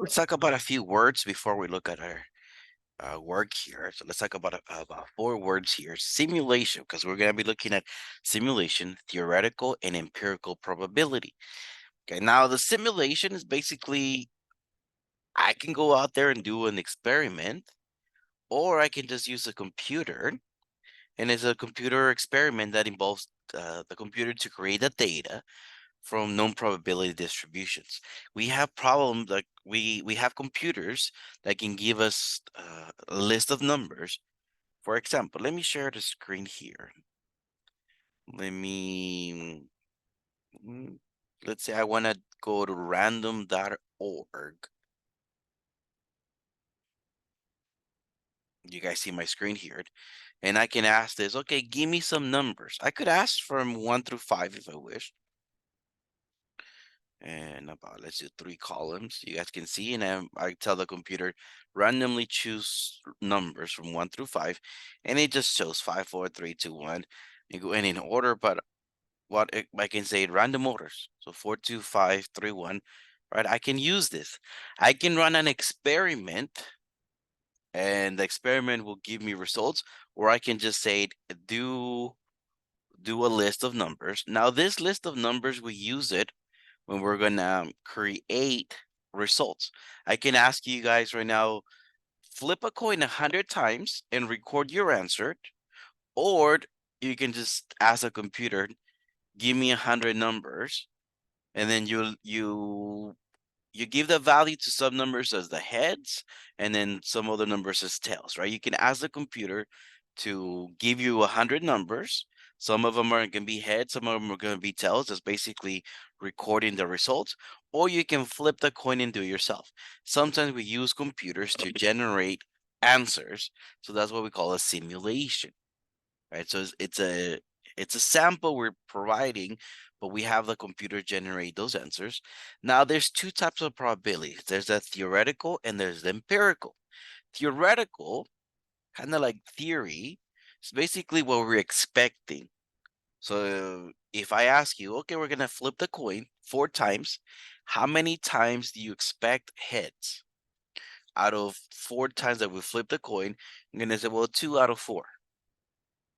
Let's talk about a few words before we look at our work here. So let's talk about 4 words here. Simulation, because we're going to be looking at simulation, theoretical, and empirical probability. Okay, now the simulation is basically I can go out there and do an experiment, or I can just use a computer, and it's a computer experiment that involves the computer to create the data from known probability distributions. We have problems like we have computers that can give us a list of numbers. For example, let me share the screen here. Let me mm, let's say I want to go to random.org. You guys see my screen here, and I can ask this, okay, give me some numbers. I could ask from 1 through 5 if I wish. And about, let's do 3 columns. You guys can see, and I tell the computer randomly choose numbers from 1 through 5, and it just shows 5, 4, 3, 2, 1. You go in order, but I can say random orders. So 4, 2, 5, 3, 1. Right? I can use this. I can run an experiment, and the experiment will give me results, or I can just say do a list of numbers. Now, this list of numbers, we use it when we're gonna create results. I can ask you guys right now, flip a coin 100 times and record your answer, or you can just ask a computer, give me 100 numbers, and then you give the value to some numbers as the heads, and then some other numbers as tails, right? You can ask the computer to give you 100 numbers. Some of them are going to be heads, some of them are going to be tails. That's basically recording the results. Or you can flip the coin and do it yourself. Sometimes we use computers to generate answers. So that's what we call a simulation, right? So it's a sample we're providing, but we have the computer generate those answers. Now there's 2 types of probabilities. There's a theoretical and there's the empirical. Theoretical, kind of like theory, is basically what we're expecting. So if I ask you, okay, we're gonna flip the coin 4 times, how many times do you expect heads? Out of 4 times that we flip the coin, I'm gonna say, well, 2 out of 4.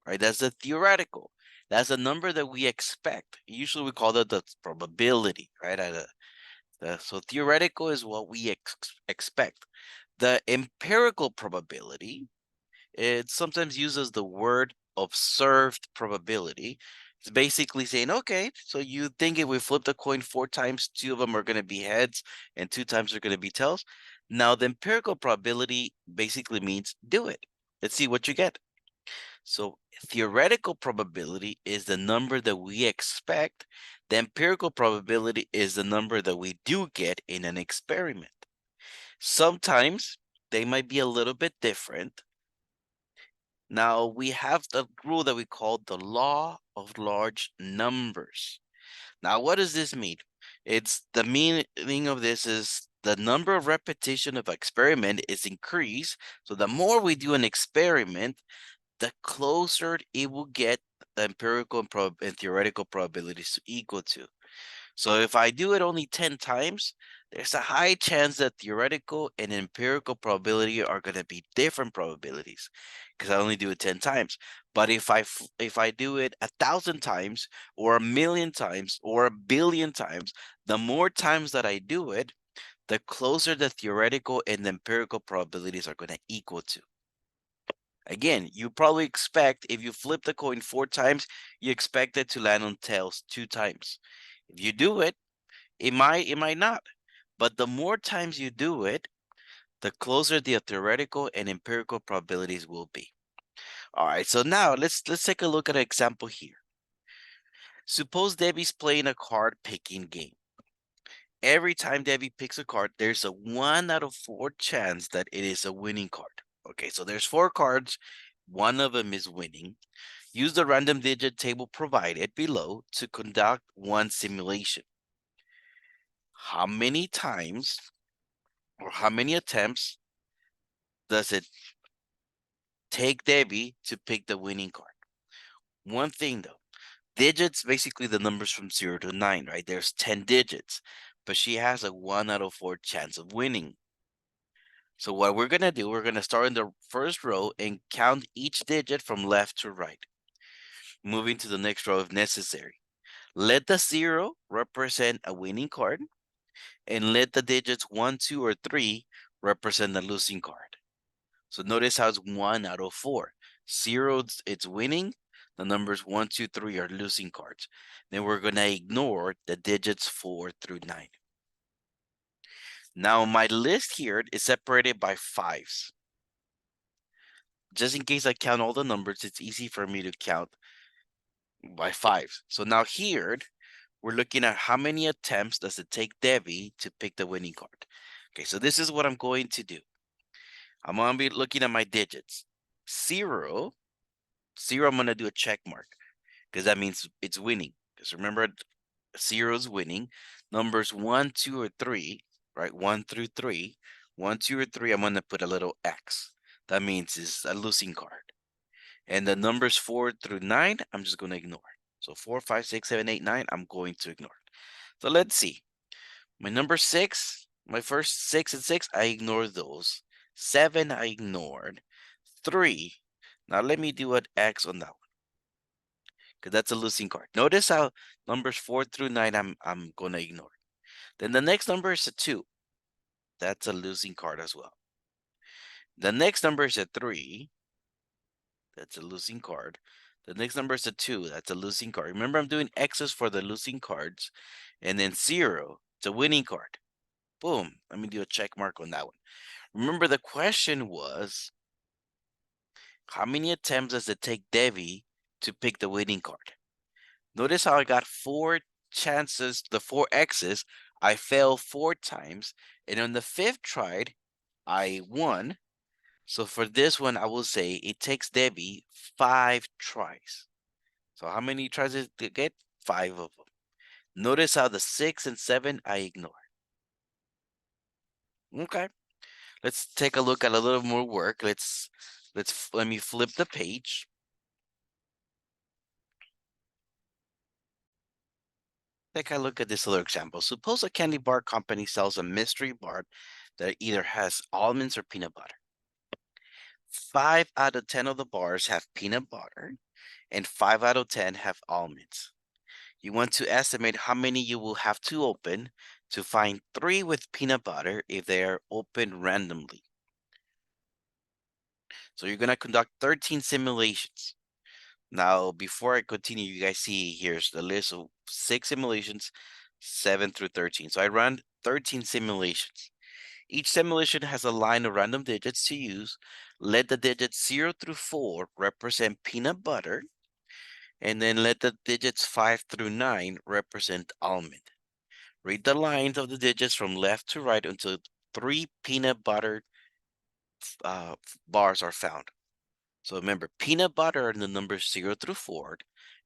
Right? That's the theoretical. That's a number that we expect. Usually we call that the probability, right? So theoretical is what we expect. The empirical probability, it sometimes uses the word observed probability. It's basically saying, okay, so you think if we flip the coin 4 times, 2 of them are going to be heads and 2 times are going to be tails. Now, the empirical probability basically means do it. Let's see what you get. So theoretical probability is the number that we expect. The empirical probability is the number that we do get in an experiment. Sometimes they might be a little bit different. Now we have the rule that we call the law of large numbers. Now, what does this mean? It's the meaning of this is the number of repetition of experiment is increased. So the more we do an experiment, the closer it will get the empirical and theoretical probabilities to equal to. So if I do it only 10 times, there's a high chance that theoretical and empirical probability are going to be different probabilities because I only do it 10 times. But if I do it 1,000 times or 1,000,000 times or 1,000,000,000 times, the more times that I do it, the closer the theoretical and empirical probabilities are going to equal to. Again, you probably expect if you flip the coin 4 times, you expect it to land on tails 2 times. If you do it, it might not. But the more times you do it, the closer the theoretical and empirical probabilities will be. All right, so now let's take a look at an example here. Suppose Debbie's playing a card picking game. Every time Debbie picks a card, there's a 1 out of 4 chance that it is a winning card. Okay, so there's 4 cards, one of them is winning. Use the random digit table provided below to conduct one simulation. How many times or how many attempts does it take Debbie to pick the winning card? One thing though, digits, basically the numbers from 0 to 9, right? There's 10 digits. but she has a 1 out of 4 chance of winning. So what we're gonna do, we're gonna start in the first row and count each digit from left to right, moving to the next row if necessary. Let the 0 represent a winning card, and let the digits 1, 2, or 3 represent the losing card. So notice how it's 1 out of 4. 0, it's winning. The numbers 1, 2, 3 are losing cards. Then we're going to ignore the digits 4 through 9. Now my list here is separated by 5s. Just in case I count all the numbers, it's easy for me to count by 5s. So now here, we're looking at how many attempts does it take Debbie to pick the winning card. Okay, so this is what I'm going to do. I'm going to be looking at my digits. 0, I'm going to do a check mark because that means it's winning. Because remember, 0 is winning. Numbers 1, 2, or 3, right? 1 through 3. 1, 2, or 3, I'm going to put a little X. That means it's a losing card. And the numbers 4 through 9, I'm just going to ignore. So 4, 5, 6, 7, 8, 9, I'm going to ignore. So let's see. My number 6, my first 6 and 6, I ignored those. 7, I ignored. 3. Now let me do an X on that one, because that's a losing card. Notice how numbers 4 through 9, I'm gonna ignore. Then the next number is a 2. That's a losing card as well. The next number is a 3. That's a losing card. The next number is a 2. That's a losing card. Remember, I'm doing X's for the losing cards. And then 0, it's a winning card. Boom. Let me do a check mark on that one. Remember, the question was, how many attempts does it take Debbie to pick the winning card? Notice how I got 4 chances, the 4 X's. I failed 4 times. And on the 5th try, I won. So for this one, I will say it takes Debbie 5 tries. So how many tries did it get? 5 of them. Notice how the 6 and 7 I ignore. Okay. Let's take a look at a little more work. Let me flip the page. Take a look at this little example. Suppose a candy bar company sells a mystery bar that either has almonds or peanut butter. 5 out of 10 of the bars have peanut butter, and 5 out of 10 have almonds. You want to estimate how many you will have to open to find 3 with peanut butter if they are opened randomly. So you're going to conduct 13 simulations. Now, before I continue, you guys see here's the list of 6 simulations, 7 through 13. So I ran 13 simulations. Each simulation has a line of random digits to use. Let the digits 0 through 4 represent peanut butter, and then let the digits 5 through 9 represent almond. Read the lines of the digits from left to right until 3 peanut butter bars are found. So remember, peanut butter are the numbers 0 through 4,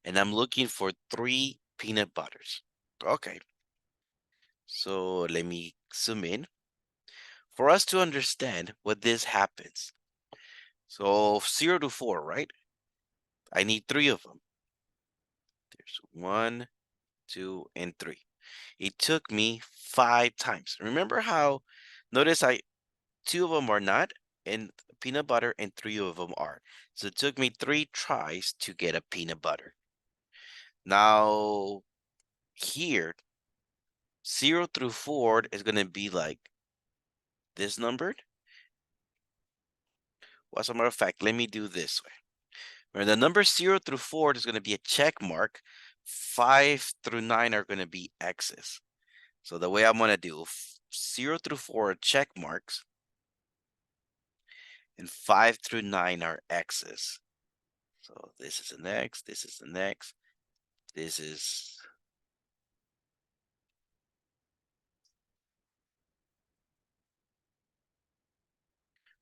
and I'm looking for 3 peanut butters. Okay. So let me zoom in. For us to understand what this happens. So 0 to 4, right? I need 3 of them. There's 1, 2, and 3. It took me 5 times. Remember how, notice 2 of them are not, and peanut butter, and 3 of them are. So it took me 3 tries to get a peanut butter. Now, here, 0 through 4 is going to be like this number. Well, as a matter of fact, let me do this way. Where the number 0 through 4 is going to be a check mark. 5 through 9 are going to be X's. So the way I'm going to do 0 through 4 are check marks, and 5 through 9 are X's. So this is an X, this is an X, this is.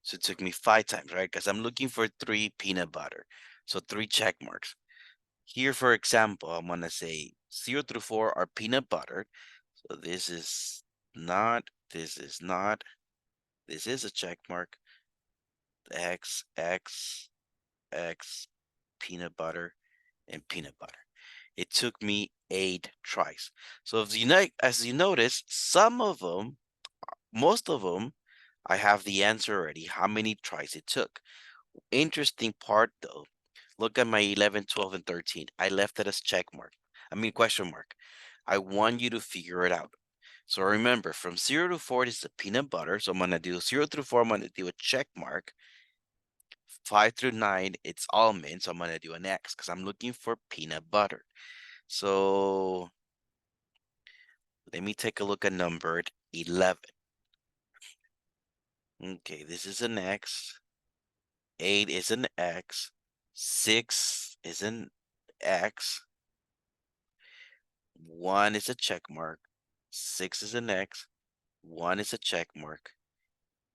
So it took me 5 times, right? Because I'm looking for 3 peanut butter. So 3 check marks. Here, for example, I'm going to say 0 through 4 are peanut butter. So this is not, this is not, this is a check mark. X, X, X, peanut butter, and peanut butter. It took me 8 tries. So as you notice, some of them, most of them, I have the answer already, how many tries it took. Interesting part though, look at my 11, 12, and 13. I left it as check mark. I mean question mark. I want you to figure it out. So remember, from 0 to 4 is the peanut butter. So I'm gonna do 0 through 4, I'm gonna do a check mark. 5 through 9, it's almond. So I'm gonna do an X because I'm looking for peanut butter. So let me take a look at number 11. Okay, this is an X. 8 is an X. 6 is an X. 1 is a check mark. 6 is an X. 1 is a check mark.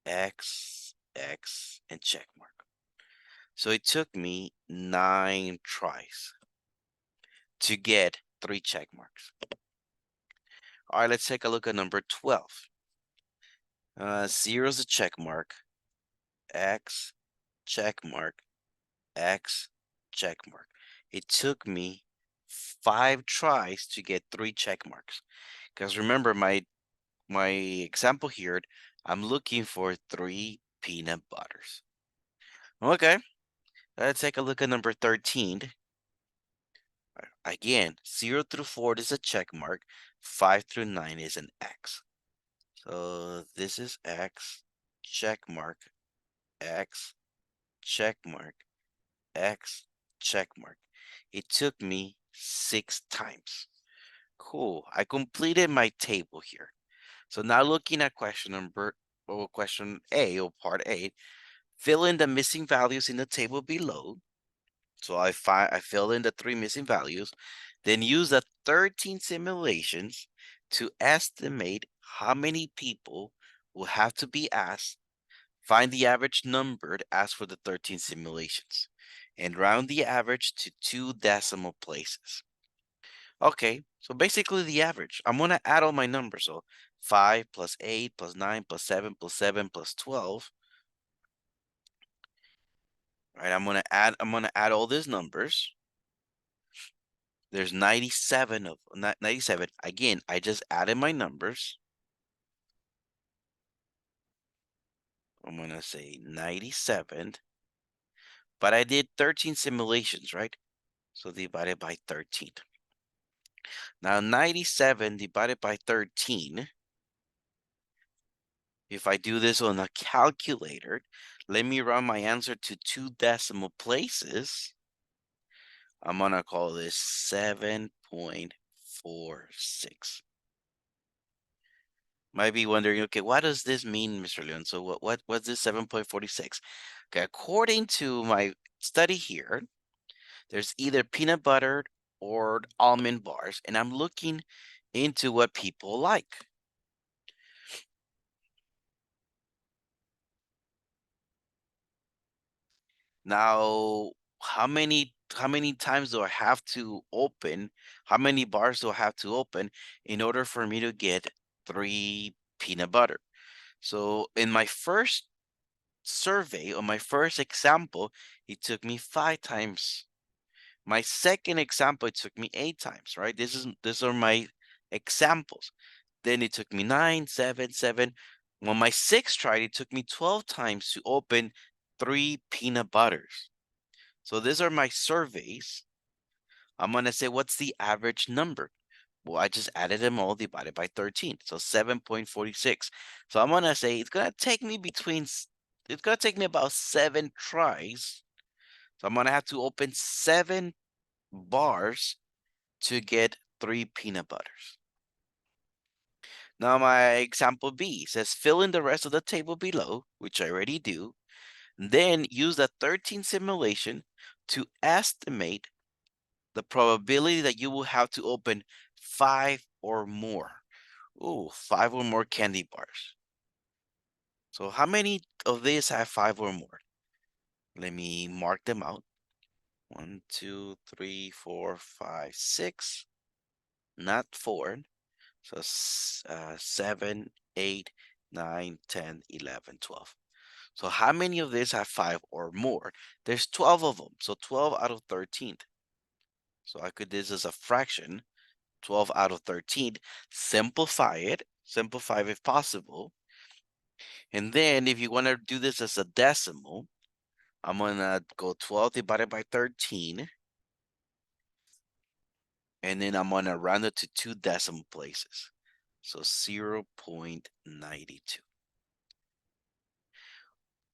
X, X, and check mark. So it took me 9 tries to get 3 check marks. All right, let's take a look at number 12. 0 is a check mark. X, check mark. X, check mark. It took me 5 tries to get 3 check marks. Because remember my example here, I'm looking for 3 peanut butters. Okay, let's take a look at number 13. Again, 0 through 4 is a check mark. 5 through 9 is an X. So this is X, check mark, X, check mark, X, check mark. It took me 6 times. Cool. I completed my table here. So now looking at question A or part A, fill in the missing values in the table below. So I fill in the 3 missing values, then use the 13 simulations to estimate how many people will have to be asked. Find the average number asked for the 13 simulations and round the average to 2 decimal places. Okay, so basically the average. I'm gonna add all my numbers. So 5 plus 8 plus 9 plus 7 plus 7 plus 12. All right, I'm gonna add all these numbers. There's 97 of 97. Again, I just added my numbers. I'm gonna say 97, but I did 13 simulations, right? So divided by 13. Now 97 divided by 13, if I do this on a calculator, let me run my answer to 2 decimal places. I'm gonna call this 7.46. Might be wondering, okay, what does this mean, Mr. Leon? So what's this 7.46? Okay, according to my study here, there's either peanut butter or almond bars, and I'm looking into what people like. Now, how many times do I have to open? How many bars do I have to open in order for me to get 3 peanut butter? So in my first survey, on my first example, it took me 5 times. My second example, it took me 8 times, right? These are my examples. Then it took me 9, 7, 7. When my sixth try, it took me 12 times to open 3 peanut butters. So these are my surveys. I'm gonna say, what's the average number? Well, I just added them all divided by 13. So 7.46. So I'm gonna say it's gonna take me about 7 tries. So I'm gonna have to open 7 bars to get 3 peanut butters. Now my example B says fill in the rest of the table below, which I already do. Then use the 13 simulation to estimate the probability that you will have to open 5 or more. Ooh, 5 or more candy bars. So how many of these have 5 or more? Let me mark them out. 1, 2, 3, 4, 5, 6. Not 4. So 7, 8, 9, 10, 11, 12. So how many of these have 5 or more? There's 12 of them. So 12 out of 13. So I could do this as a fraction, 12 out of 13. Simplify if possible. And then if you want to do this as a decimal, I'm going to go 12 divided by 13. And then I'm going to round it to 2 decimal places. So 0.92.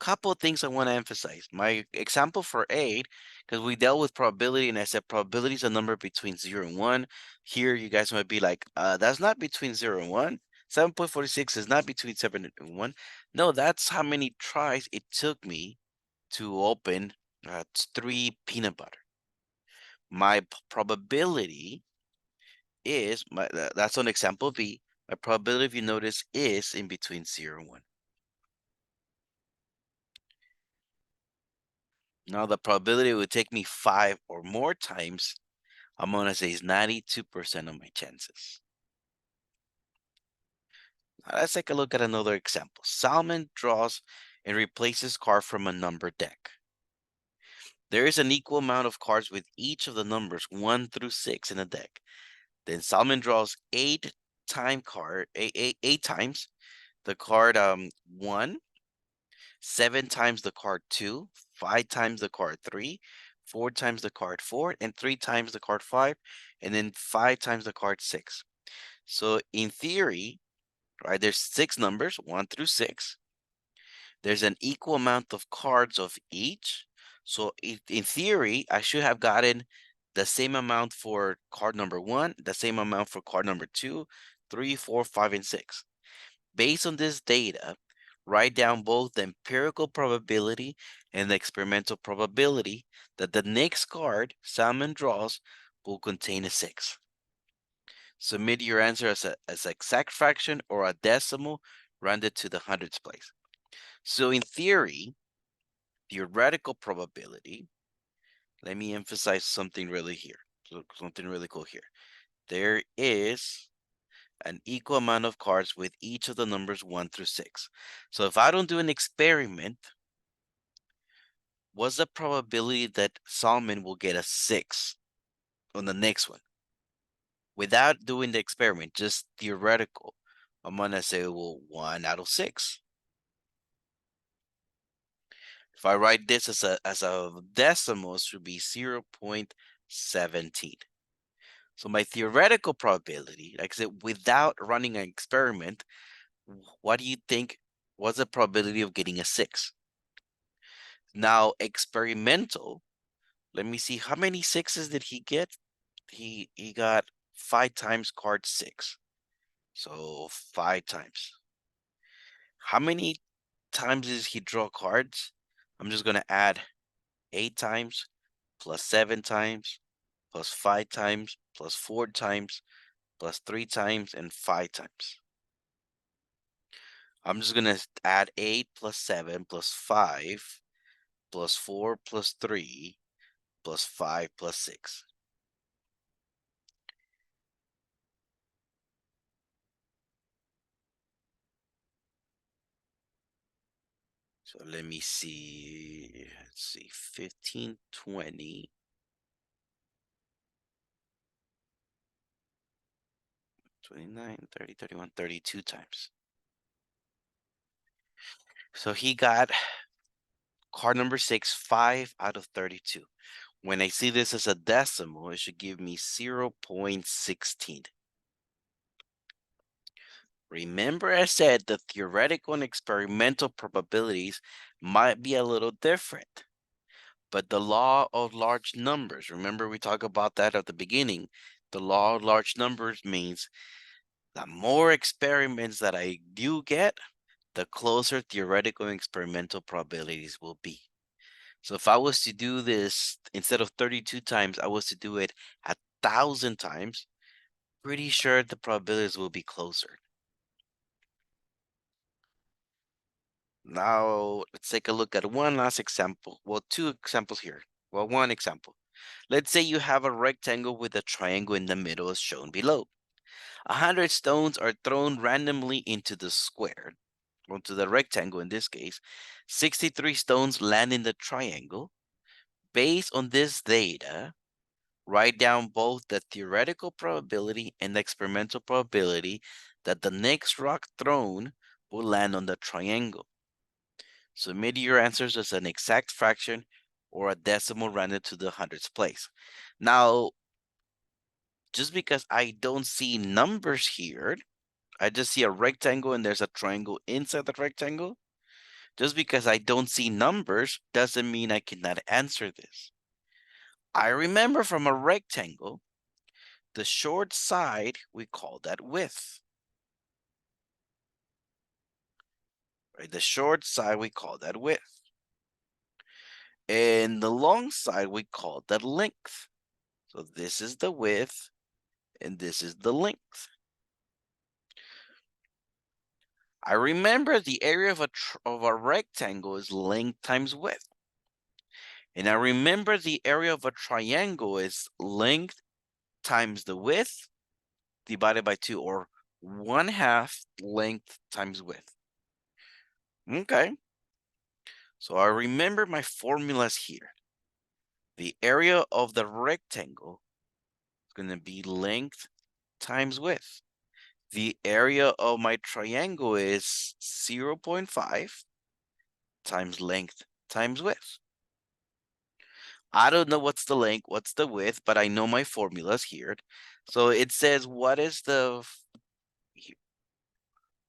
Couple of things I want to emphasize. My example for 8, because we dealt with probability and I said probability is a number between 0 and 1. Here you guys might be like, that's not between 0 and 1. 7.46 is not between 7 and 1. No, that's how many tries it took me to open 3 peanut butter. My probability is, that's on example B. My probability, if you notice, is in between 0 and 1. Now the probability would take me 5 or more times. I'm gonna say is 92% of my chances. Now let's take a look at another example. Salmon draws and replaces card from a number deck. There is an equal amount of cards with each of the numbers 1 through 6 in a deck. Then Salmon draws 8 times the card 1, 7 times the card 2, 5 times the card 3, 4 times the card 4, and 3 times the card 5, and then 5 times the card 6. So in theory, right, there's 6 numbers, 1 through 6. There's an equal amount of cards of each. So in theory, I should have gotten the same amount for card number 1, the same amount for card number 2, 3, 4, 5, and 6. Based on this data, write down both the empirical probability and the experimental probability that the next card Salmon draws will contain a 6. Submit your answer as an exact fraction or a decimal rounded to the hundredths place. So in theory, theoretical probability, let me emphasize something really here, something really cool here. There is an equal amount of cards with each of the numbers 1 through 6. So if I don't do an experiment, what's the probability that Salmon will get a 6 on the next one? Without doing the experiment, just theoretical, I'm gonna say, well, 1 out of 6. If I write this as a decimal, it should be 0.17. So my theoretical probability, like I said, without running an experiment, what do you think was the probability of getting a 6? Now, experimental, let me see, how many 6s did he get? He got 5 times card 6. So 5 times. How many times does he draw cards? I'm just gonna add 8 times, plus 7 times, plus 5 times, plus 4 times, plus 3 times, and 5 times. I'm just gonna add 8 plus 7 plus 5 plus 4 plus 3 plus 5 plus 6. So let me see. Let's see. 15, 20, 29, 30, 31, 32 times. So he got card number 6, 5 out of 32. When I see this as a decimal, it should give me 0.16. Remember I said the theoretical and experimental probabilities might be a little different, but the law of large numbers, remember we talked about that at the beginning, the law of large numbers means the more experiments that I do get, the closer theoretical and experimental probabilities will be. So if I was to do this instead of 32 times, I was to do it 1,000 times, pretty sure the probabilities will be closer. Now, let's take a look at one last example. Well, 2 examples here. Well, 1 example. Let's say you have a rectangle with a triangle in the middle as shown below. 100 stones are thrown randomly into the square, onto the rectangle in this case. 63 stones land in the triangle. Based on this data, write down both the theoretical probability and the experimental probability that the next rock thrown will land on the triangle. Submit your answers as an exact fraction or a decimal rounded to the hundredths place. Now, just because I don't see numbers here, I just see a rectangle and there's a triangle inside the rectangle. Just because I don't see numbers doesn't mean I cannot answer this. I remember from a rectangle, the short side, we call that width. Right? The short side, we call that width. And the long side, we call that length. So this is the width, and this is the length. I remember the area of a rectangle is length times width. And I remember the area of a triangle is length times the width divided by 2, or 1/2 length times width. Okay. So I remember my formulas here. The area of the rectangle is going to be length times width. The area of my triangle is 0.5 times length times width. I don't know what's the length, what's the width, but I know my formulas here. So it says, what is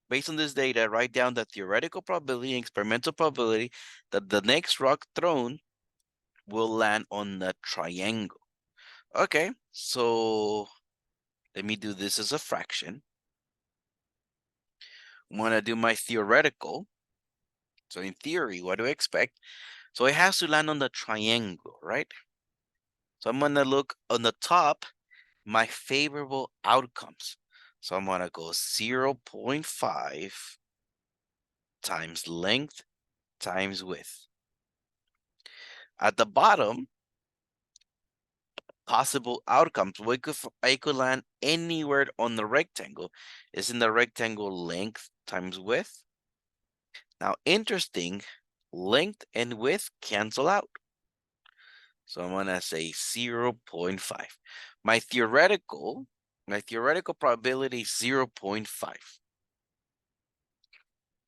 based on this data, write down the theoretical probability and experimental probability that the next rock thrown will land on the triangle. Okay, so let me do this as a fraction. I'm gonna do my theoretical. So in theory, what do I expect? So it has to land on the triangle, right? So I'm gonna look on the top, my favorable outcomes. So I'm gonna go 0.5 times length times width. At the bottom, possible outcomes. I could land anywhere on the rectangle. Isn't the rectangle length times width? Now, interesting, length and width cancel out. So I'm gonna say 0.5. My theoretical probability is 0.5.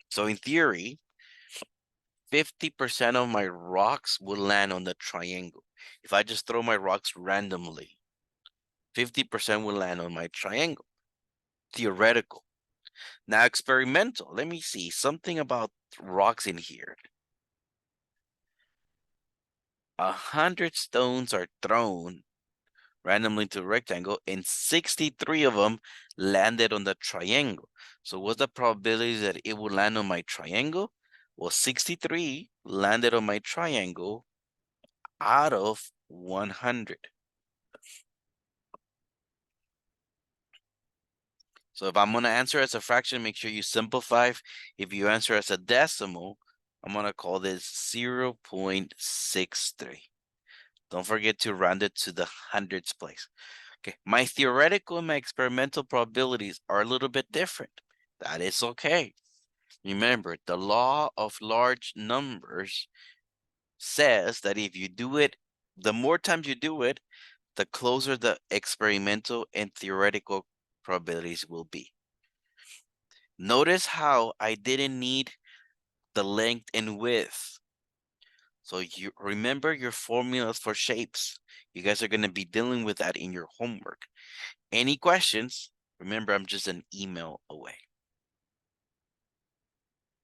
So in theory, 50% of my rocks will land on the triangle. If I just throw my rocks randomly, 50% will land on my triangle. Theoretical. Now experimental. Let me see something about rocks in here. 100 stones are thrown randomly to a rectangle, and 63 of them landed on the triangle. So what's the probability that it will land on my triangle? Well, 63 landed on my triangle out of 100. So if I'm going to answer as a fraction, make sure you simplify. If you answer as a decimal, I'm going to call this 0.63. Don't forget to round it to the hundredths place. Okay, my theoretical and my experimental probabilities are a little bit different. That is okay. Remember, the law of large numbers says that if you do it, the more times you do it, the closer the experimental and theoretical probabilities will be. Notice how I didn't need the length and width. So you remember your formulas for shapes. You guys are going to be dealing with that in your homework. Any questions? Remember, I'm just an email away.